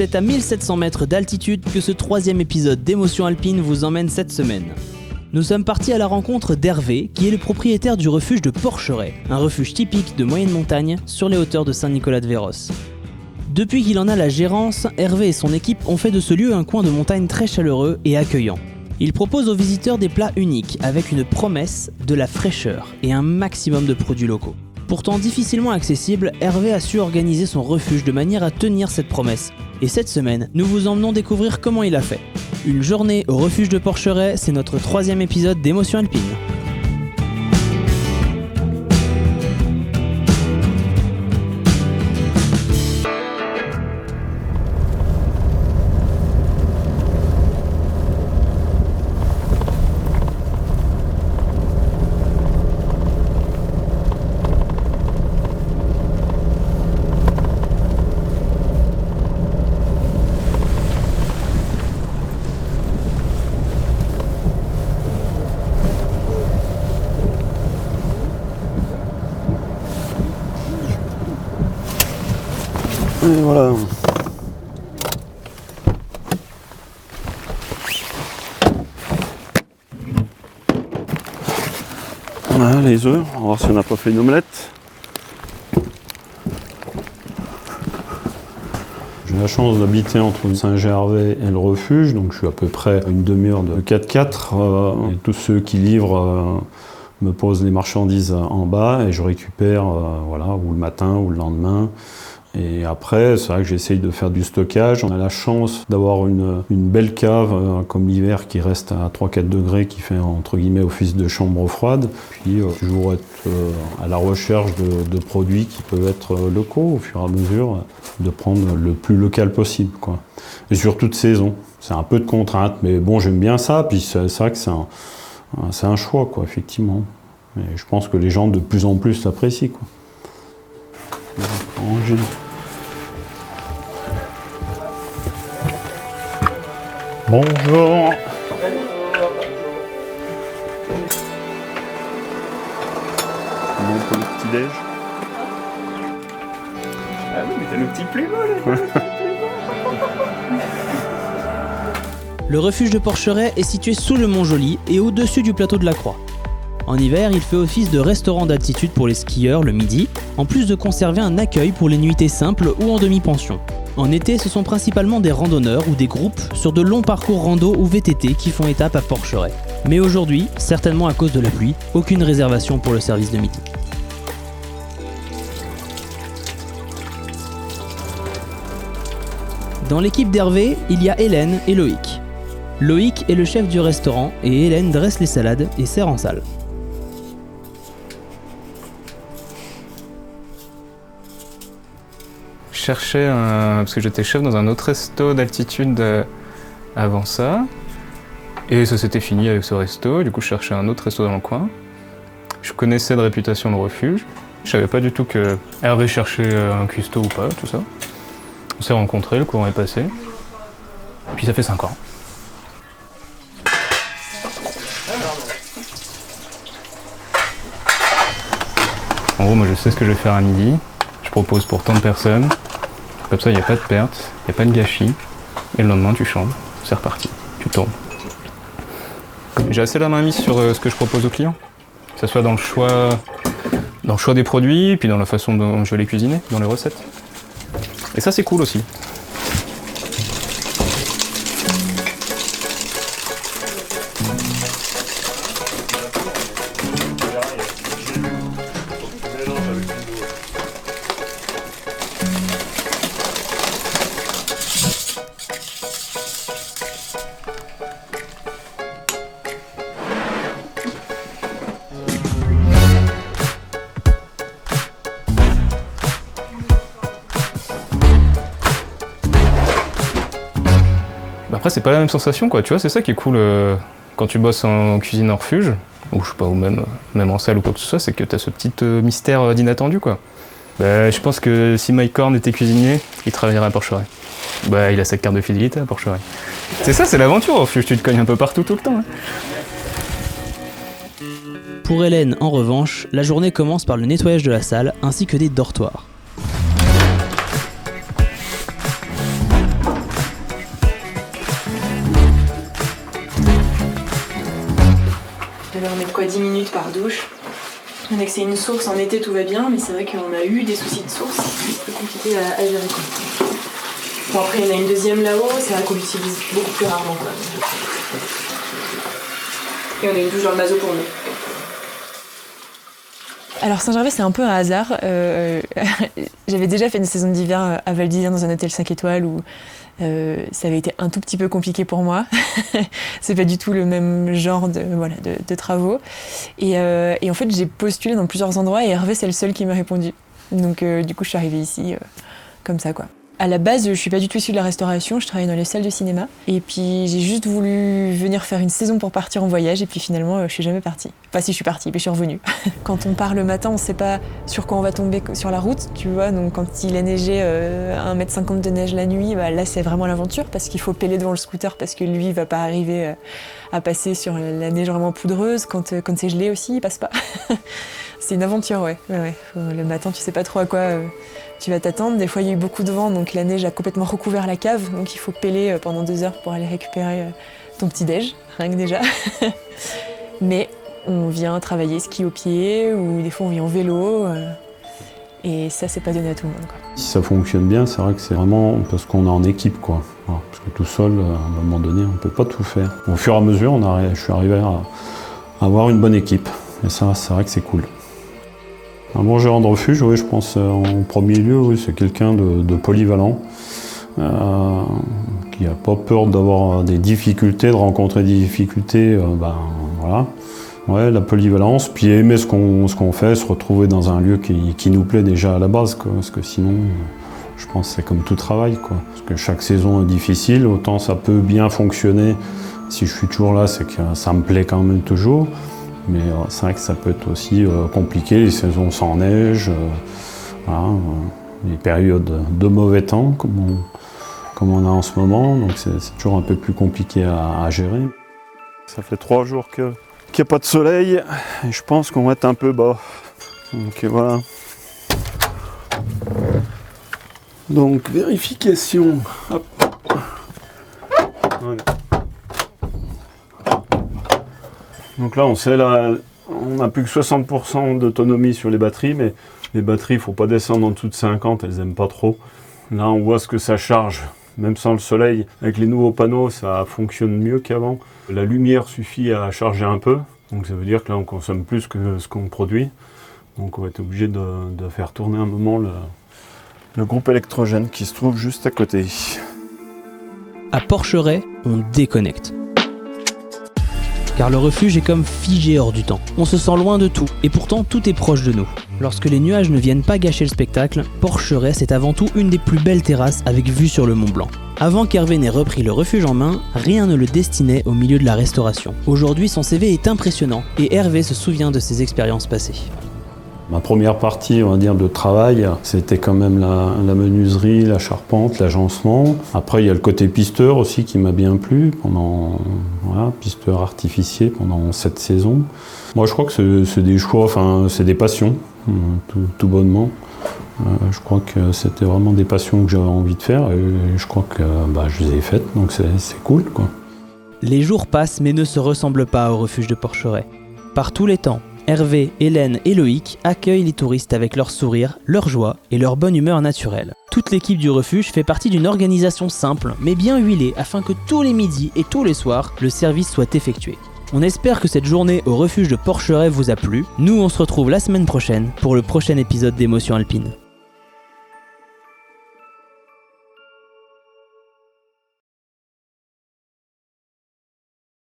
C'est à 1700 mètres d'altitude que ce 3e épisode d'Émotion Alpine vous emmène cette semaine. Nous sommes partis à la rencontre d'Hervé, qui est le propriétaire du refuge de Porcheret, un refuge typique de moyenne montagne sur les hauteurs de Saint-Nicolas-de-Véros. Depuis qu'il en a la gérance, Hervé et son équipe ont fait de ce lieu un coin de montagne très chaleureux et accueillant. Il propose aux visiteurs des plats uniques, avec une promesse, de la fraîcheur et un maximum de produits locaux. Pourtant difficilement accessible, Hervé a su organiser son refuge de manière à tenir cette promesse. Et cette semaine, nous vous emmenons découvrir comment il a fait. Une journée au refuge de Porcheret, c'est notre 3e épisode d'Émotion Alpine. Et voilà. Voilà les œufs, on va voir si on n'a pas fait une omelette. J'ai la chance d'habiter entre Saint-Gervais et le refuge, donc je suis à peu près à une demi-heure de 4x4. Et tous ceux qui livrent me posent les marchandises en bas et je récupère ou le matin ou le lendemain. Et après, c'est vrai que j'essaye de faire du stockage. On a la chance d'avoir une belle cave, comme l'hiver, qui reste à 3-4 degrés, qui fait entre guillemets office de chambre froide. Puis toujours être à la recherche de produits qui peuvent être locaux, au fur et à mesure, de prendre le plus local possible, quoi. Et sur toute saison. C'est un peu de contrainte, mais bon, j'aime bien ça. Puis c'est vrai que c'est un choix, quoi, effectivement. Et je pense que les gens de plus en plus l'apprécient, quoi. Ranger. Bonjour. Bon pour le petit déj. Ah oui, mais t'as le petit Playmobil. Le refuge de Porcheret est situé sous le Mont Joli et au-dessus du plateau de la Croix. En hiver, il fait office de restaurant d'altitude pour les skieurs le midi, en plus de conserver un accueil pour les nuitées simples ou en demi-pension. En été, ce sont principalement des randonneurs ou des groupes sur de longs parcours rando ou VTT qui font étape à Porcheret. Mais aujourd'hui, certainement à cause de la pluie, aucune réservation pour le service de midi. Dans l'équipe d'Hervé, il y a Hélène et Loïc. Loïc est le chef du restaurant et Hélène dresse les salades et sert en salle. Je cherchais parce que j'étais chef dans un autre resto d'altitude avant ça. Et ça s'était fini avec ce resto, du coup je cherchais un autre resto dans le coin. Je connaissais de réputation le refuge. Je savais pas du tout que Hervé cherchait un cuistot ou pas, tout ça. On s'est rencontrés, le courant est passé. Et puis ça fait 5 ans. En gros, moi je sais ce que je vais faire à midi. Je propose pour tant de personnes. Comme ça, il n'y a pas de perte, il n'y a pas de gâchis. Et le lendemain, tu changes. C'est reparti. Tu tournes. J'ai assez la main mise sur ce que je propose aux clients. Que ce soit dans le choix des produits, puis dans la façon dont je vais les cuisiner, dans les recettes. Et ça, c'est cool aussi. Après, c'est pas la même sensation, quoi. Tu vois, c'est ça qui est cool quand tu bosses en cuisine en refuge, ou je sais pas, ou même en salle ou quoi que ce soit, c'est que t'as ce petit mystère d'inattendu, quoi. Je pense que si Mike Horn était cuisinier, il travaillerait à Porcheret. Il a sa carte de fidélité à Porcheret. C'est ça, c'est l'aventure au refuge, tu te cognes un peu partout tout le temps. Hein. Pour Hélène, en revanche, la journée commence par le nettoyage de la salle ainsi que des dortoirs. On met de quoi 10 minutes par douche. On a que c'est une source, en été tout va bien, mais c'est vrai qu'on a eu des soucis de source, c'est plus compliqué à gérer quoi. Bon, après il y en a une deuxième là-haut, c'est vrai qu'on l'utilise beaucoup plus rarement quoi. Et on a une douche dans le mazo pour nous. Alors Saint-Gervais c'est un peu un hasard. J'avais déjà fait une saison d'hiver à Val d'Isère dans un hôtel 5 étoiles où ça avait été un tout petit peu compliqué pour moi. C'est pas du tout le même genre de travaux. Et en fait j'ai postulé dans plusieurs endroits et Hervé c'est le seul qui m'a répondu. Donc du coup je suis arrivée ici comme ça quoi. À la base, je suis pas du tout issue de la restauration, je travaillais dans les salles de cinéma. Et puis j'ai juste voulu venir faire une saison pour partir en voyage et puis finalement je suis jamais partie. Enfin si je suis partie, mais je suis revenue. Quand on part le matin, on sait pas sur quoi on va tomber sur la route, tu vois. Donc quand il a neigé 1,50 m de neige la nuit, là c'est vraiment l'aventure parce qu'il faut péler devant le scooter parce que lui il va pas arriver à passer sur la neige vraiment poudreuse. Quand c'est gelé aussi, il passe pas. C'est une aventure, ouais. Le matin, tu sais pas trop à quoi tu vas t'attendre. Des fois, il y a eu beaucoup de vent, donc la neige a complètement recouvert la cave. Donc il faut péler pendant 2 heures pour aller récupérer ton petit-déj, rien que déjà. Mais on vient travailler ski au pied, ou des fois on vient en vélo. Et ça, c'est pas donné à tout le monde, quoi. Si ça fonctionne bien, c'est vrai que c'est vraiment parce qu'on est en équipe, quoi. Voilà, parce que tout seul, à un moment donné, on peut pas tout faire. Au fur et à mesure, je suis arrivé à avoir une bonne équipe. Et ça, c'est vrai que c'est cool. Un bon gérant de refuge, oui, je pense en premier lieu, oui, c'est quelqu'un de polyvalent, qui n'a pas peur d'avoir des difficultés, de rencontrer des difficultés, voilà. Ouais, la polyvalence, puis aimer ce qu'on fait, se retrouver dans un lieu qui nous plaît déjà à la base, quoi, parce que sinon, je pense que c'est comme tout travail, quoi. Parce que chaque saison est difficile, autant ça peut bien fonctionner. Si je suis toujours là, c'est que ça me plaît quand même toujours. Mais c'est vrai que ça peut être aussi compliqué, les saisons sans neige, les périodes de mauvais temps comme on a en ce moment, donc c'est toujours un peu plus compliqué à gérer. Ça fait 3 jours qu'il n'y a pas de soleil et je pense qu'on va être un peu bas. Donc voilà. Donc vérification. Hop. Voilà. Donc là, on n'a plus que 60% d'autonomie sur les batteries, mais les batteries, il ne faut pas descendre en dessous de 50, elles n'aiment pas trop. Là, on voit ce que ça charge, même sans le soleil. Avec les nouveaux panneaux, ça fonctionne mieux qu'avant. La lumière suffit à charger un peu, donc ça veut dire que là, on consomme plus que ce qu'on produit. Donc on va être obligé de faire tourner un moment le groupe électrogène qui se trouve juste à côté. À Porcheret, on déconnecte. Car le refuge est comme figé hors du temps. On se sent loin de tout, et pourtant tout est proche de nous. Lorsque les nuages ne viennent pas gâcher le spectacle, Porcheret c'est avant tout une des plus belles terrasses avec vue sur le Mont Blanc. Avant qu'Hervé n'ait repris le refuge en main, rien ne le destinait au milieu de la restauration. Aujourd'hui son CV est impressionnant, et Hervé se souvient de ses expériences passées. Ma première partie, on va dire, de travail, c'était quand même la menuiserie, la charpente, l'agencement. Après, il y a le côté pisteur aussi qui m'a bien plu, pisteur artificier pendant 7 saisons. Moi, je crois que c'est des choix, c'est des passions, tout bonnement. Je crois que c'était vraiment des passions que j'avais envie de faire et je crois que je les ai faites, donc c'est cool, quoi. Les jours passent mais ne se ressemblent pas au refuge de Porcheret. Par tous les temps, Hervé, Hélène et Loïc accueillent les touristes avec leur sourire, leur joie et leur bonne humeur naturelle. Toute l'équipe du refuge fait partie d'une organisation simple mais bien huilée afin que tous les midis et tous les soirs, le service soit effectué. On espère que cette journée au refuge de Porcheret vous a plu. Nous, on se retrouve la semaine prochaine pour le prochain épisode d'Émotion Alpine.